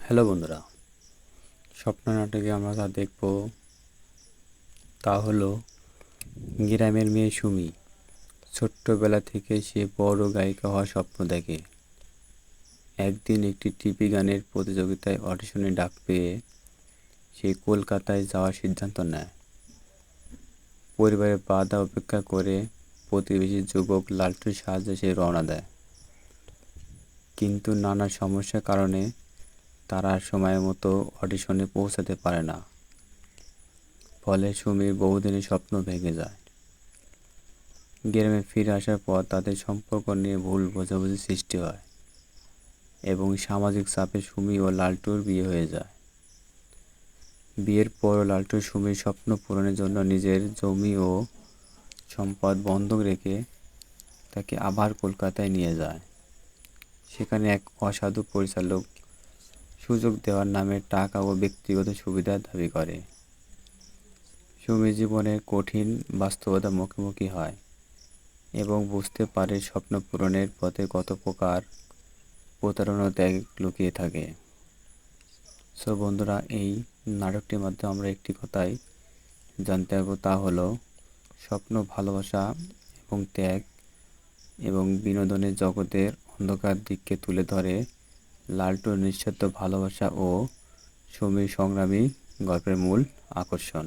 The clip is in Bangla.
হ্যালো বন্ধুরা, স্বপ্ন নাটকে আমরা যা দেখব তা হলো গ্রামের মেয়ে সুমি। ছোট্টবেলা থেকে সে বড় গায়িকা হওয়ার স্বপ্ন দেখে। একদিন একটি টিভি গানের প্রতিযোগিতায় অডিশনে ডাক পেয়ে সে কলকাতায় যাওয়ার সিদ্ধান্ত নেয়। পরিবারের বাধা উপেক্ষা করে প্রতিবেশী যুবক লালটুর সাহায্যে সে রওনা দেয়। কিন্তু নানা সমস্যার কারণে তারা সময় মতো অডিশনে পৌঁছাতে পারে না। ফলে সুমির বহুদিনের স্বপ্ন ভেঙে যায়। গ্রামে ফিরে আসার পর তাদের সম্পর্ক নিয়ে ভুল বোঝাবুঝি সৃষ্টি হয় এবং সামাজিক চাপে সুমি ও লালটুর বিয়ে হয়ে যায়। বিয়ের পরও লালটু সুমির স্বপ্ন পূরণের জন্য নিজের জমি ও সম্পদ বন্ধক রেখে তাকে আবার কলকাতায় নিয়ে যায়। সেখানে এক অসাধু পরিচালক সুযোগ দেওয়ার নামে টাকা ও ব্যক্তিগত সুবিধার দাবি করে। সুমি জীবনের কঠিন বাস্তবতার মুখোমুখি হয় এবং বুঝতে পারে স্বপ্ন পূরণের পথে কত প্রকার প্রতারণা ত্যাগ লুকিয়ে থাকে। সো বন্ধুরা, এই নাটকটির মাধ্যমে আমরা একটি কথাই জানতে পারবো, তা হলো স্বপ্ন, ভালোবাসা এবং ত্যাগ এবং বিনোদনের জগতের অন্ধকার দিককে তুলে ধরে লালটুর নিঃস্বার্থ ভালোবাসা ও সুমির সংগ্রামী গল্পের মূল আকর্ষণ।